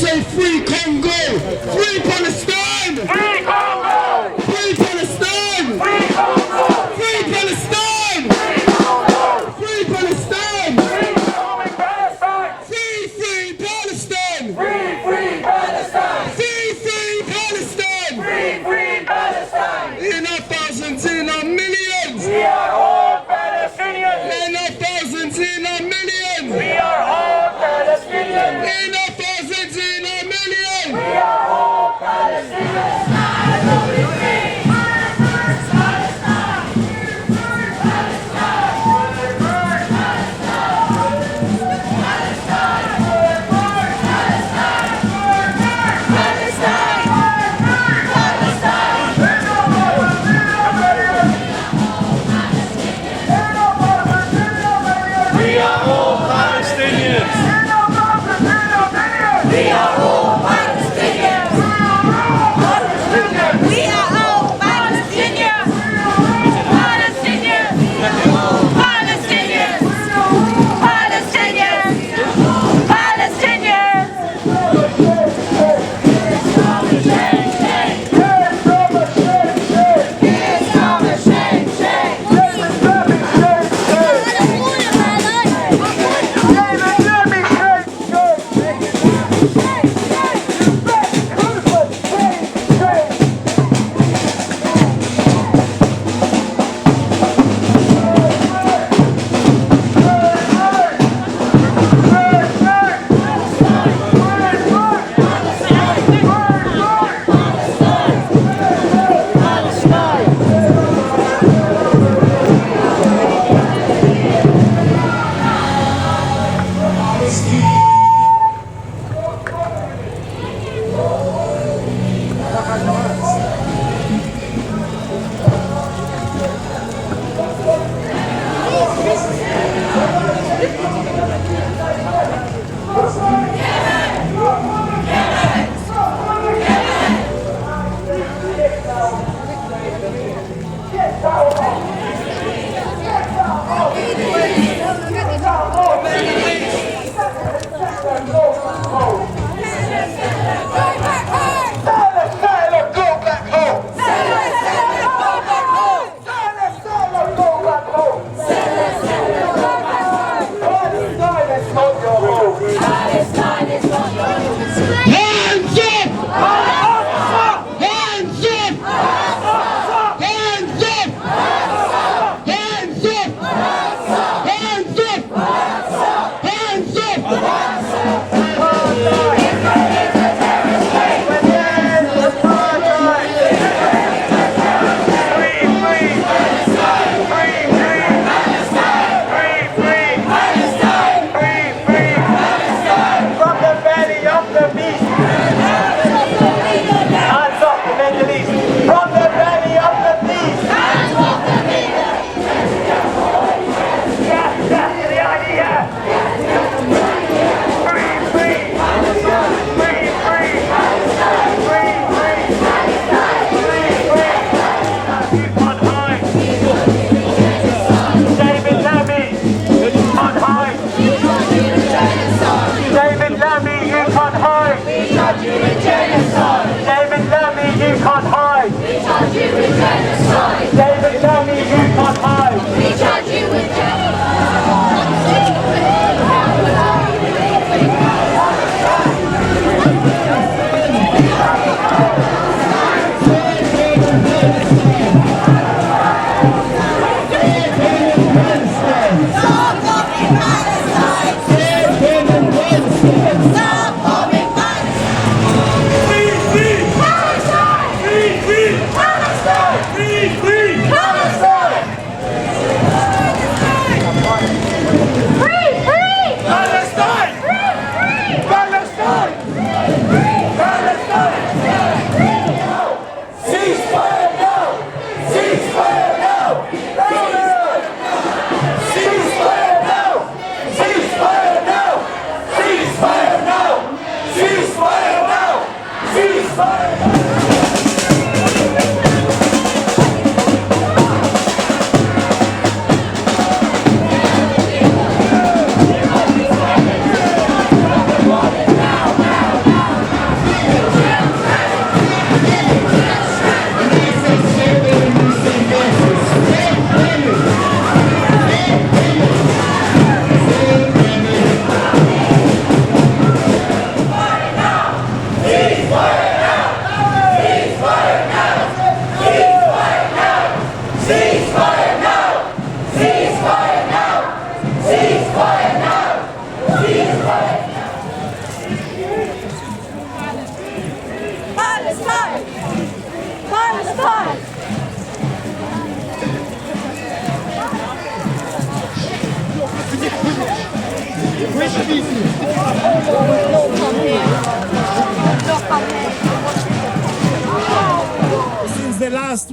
say free Congo, free Palestine, Free Congo! free Palestine, Free Congo! free Palestine, Free Congo! free Palestine, Free Roman Palestine! free Palestine, Free Palestine! free Palestine, Free Palestine! in our thousands, in our millions, We are all Palestinians! in our thousands, in our millions, We are all Palestinians! in our thousands, in our millions. We are all Palestinians! We are all Palestinians.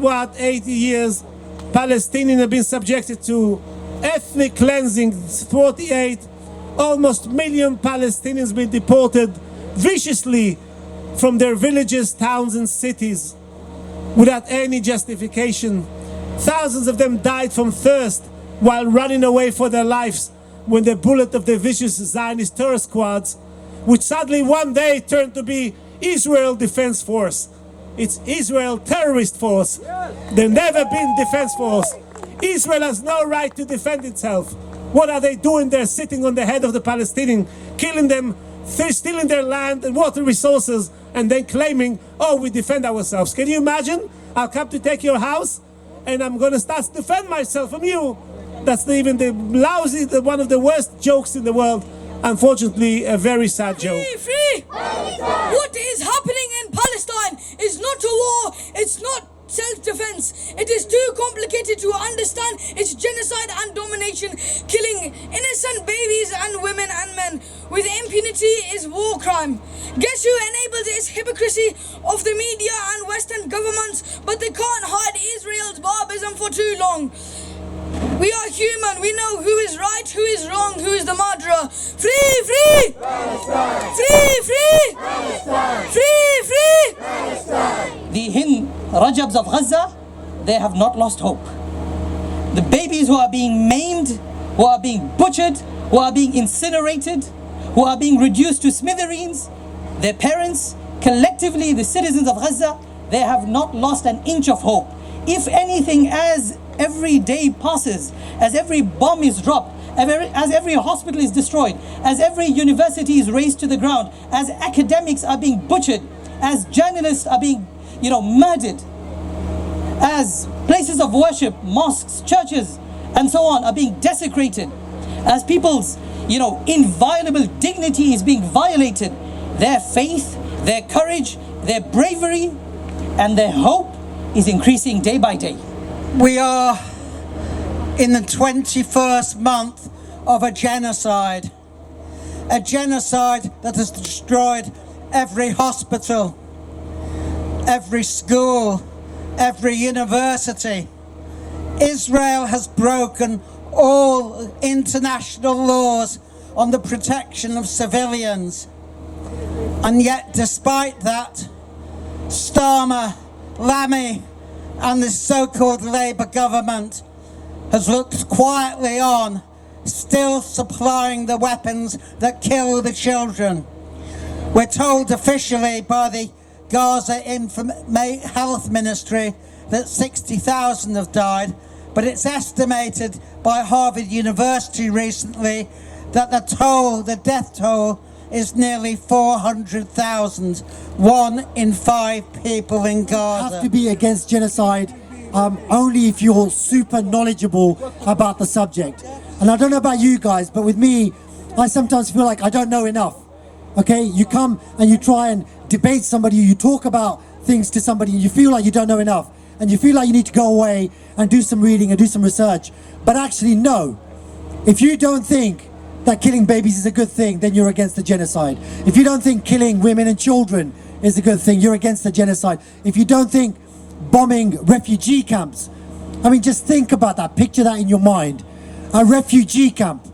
what, 80 years, Palestinians have been subjected to ethnic cleansing. 48, almost million Palestinians been deported viciously from their villages, towns and cities without any justification. Thousands of them died from thirst while running away for their lives when the bullet of the vicious Zionist terror squads, which sadly one day turned to be Israel Defense Force. It's Israel Terrorist Force. They've never been Defense Force. Israel has no right to defend itself. What are they doing there, sitting on the head of the Palestinians, killing them, stealing their land and water resources, and then claiming, oh, we defend ourselves? Can you imagine? I'll come to take your house and I'm going to start to defend myself from you. That's even the lousy, one of the worst jokes in the world. Unfortunately, a very sad joke. Free! What is happening in Palestine is not a war, it's not self-defense. It is too complicated to understand. It's genocide and domination, killing innocent babies and women and men with impunity is war crime. Guess who enabled this hypocrisy of the media and Western governments? But they can't hide Israel's barbarism for too long. We are human. We know who is right, who is wrong, who is the murderer. Free, free! Palestine! Free, free! Palestine! Free, free! The Hind Rajabs of Gaza, they have not lost hope. The babies who are being maimed, who are being butchered, who are being incinerated, who are being reduced to smithereens, their parents, collectively the citizens of Gaza, they have not lost an inch of hope. If anything, as every day passes, as every bomb is dropped, as every hospital is destroyed, as every university is razed to the ground, as academics are being butchered, as journalists are being, murdered, as places of worship, mosques, churches, and so on are being desecrated, as people's, inviolable dignity is being violated, their faith, their courage, their bravery, and their hope is increasing day by day. We are in the 21st month of a genocide that has destroyed every hospital, every school, every university. Israel has broken all international laws on the protection of civilians. And yet, despite that, Starmer, Lammy, and this so-called Labour government has looked quietly on, still supplying the weapons that kill the children. We're told officially by the Gaza Health Ministry that 60,000 have died, but it's estimated by Harvard University recently that the death toll is nearly 400,000. 1 in 5 people in Gaza. You have to be against genocide only if you're super knowledgeable about the subject. And I don't know about you guys, but with me, I sometimes feel like I don't know enough. Okay, you come and you try and debate somebody, you talk about things to somebody, and you feel like you don't know enough, and you feel like you need to go away and do some reading and do some research. But actually, no. If you don't think that killing babies is a good thing, then you're against the genocide. If you don't think killing women and children is a good thing, you're against the genocide. If you don't think bombing refugee camps, just think about that, picture that in your mind. A refugee camp,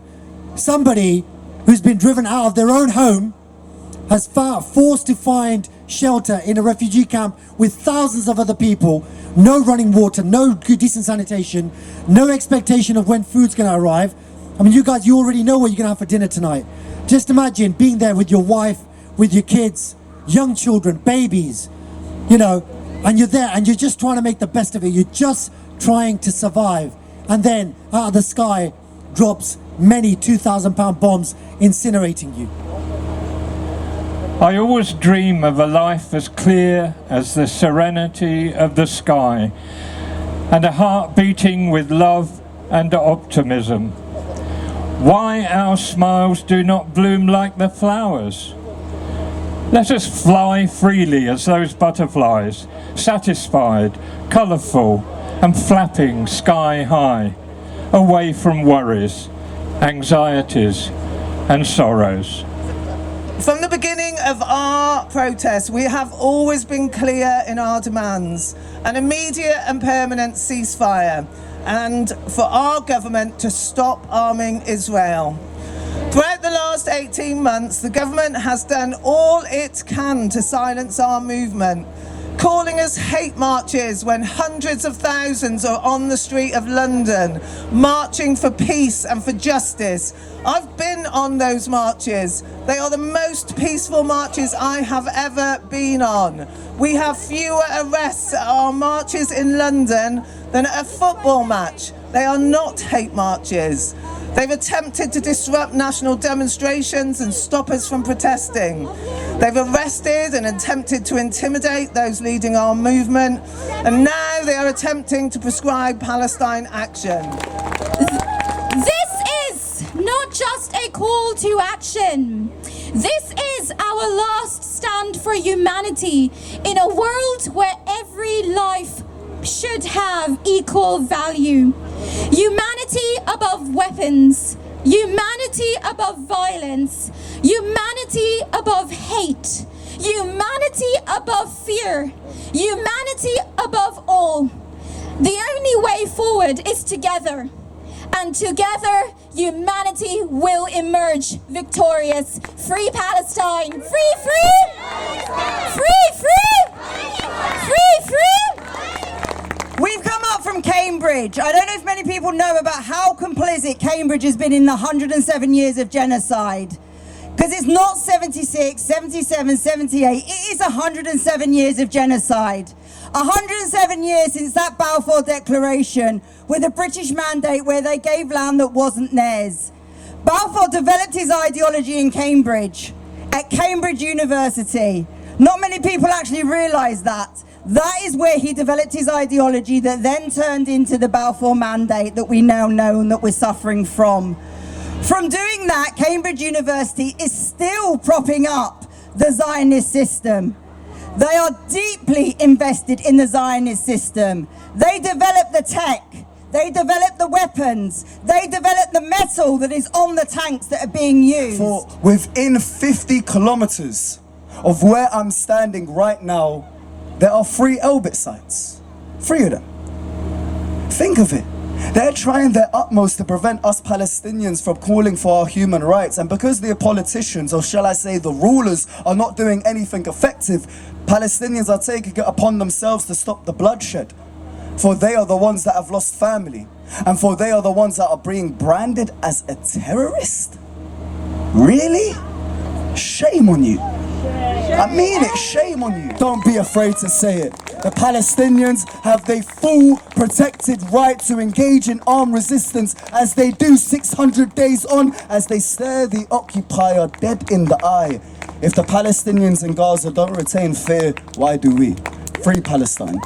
somebody who's been driven out of their own home has forced to find shelter in a refugee camp with thousands of other people, no running water, no good decent sanitation, no expectation of when food's gonna arrive. You guys, you already know what you're gonna have for dinner tonight. Just imagine being there with your wife, with your kids, young children, babies, and you're there and you're just trying to make the best of it. You're just trying to survive. And then out of the sky drops many 2,000-pound bombs incinerating you. I always dream of a life as clear as the serenity of the sky, and a heart beating with love and optimism. Why our smiles do not bloom like the flowers? Let us fly freely as those butterflies, satisfied, colourful and flapping sky high, away from worries, anxieties and sorrows. From the beginning of our protest, we have always been clear in our demands: an immediate and permanent ceasefire, and for our government to stop arming Israel. Throughout the last 18 months, the government has done all it can to silence our movement, calling us hate marches when hundreds of thousands are on the street of London, marching for peace and for justice. I've been on those marches. They are the most peaceful marches I have ever been on. We have fewer arrests at our marches in London than at a football match. They are not hate marches. They've attempted to disrupt national demonstrations and stop us from protesting. They've arrested and attempted to intimidate those leading our movement, and now they are attempting to prescribe Palestine action. This is not just a call to action. This is our last stand for humanity in a world where every life should have equal value. Humanity above weapons. Humanity above violence. Humanity above hate. Humanity above fear. Humanity above all. The only way forward is together. And together, humanity will emerge victorious. Free Palestine! Free, free! Free, free! Free, free! We've come up from Cambridge. I don't know if many people know about how complicit Cambridge has been in the 107 years of genocide. Because it's not 76, 77, 78. It is 107 years of genocide. 107 years since that Balfour Declaration with a British mandate where they gave land that wasn't theirs. Balfour developed his ideology in Cambridge, at Cambridge University. Not many people actually realise that. That is where he developed his ideology that then turned into the Balfour Mandate that we now know and that we're suffering from. From doing that, Cambridge University is still propping up the Zionist system. They are deeply invested in the Zionist system. They develop the tech. They develop the weapons. They develop the metal that is on the tanks that are being used. For within 50 kilometers of where I'm standing right now, there are 3 Elbit sites. 3 of them. Think of it. They're trying their utmost to prevent us Palestinians from calling for our human rights. And because the politicians, or shall I say the rulers, are not doing anything effective, Palestinians are taking it upon themselves to stop the bloodshed. For they are the ones that have lost family. And for they are the ones that are being branded as a terrorist? Really? Shame on you. I mean it, shame on you. Don't be afraid to say it. The Palestinians have their full protected right to engage in armed resistance as they do 600 days on, as they stare the occupier dead in the eye. If the Palestinians in Gaza don't retain fear, why do we? Free Palestine.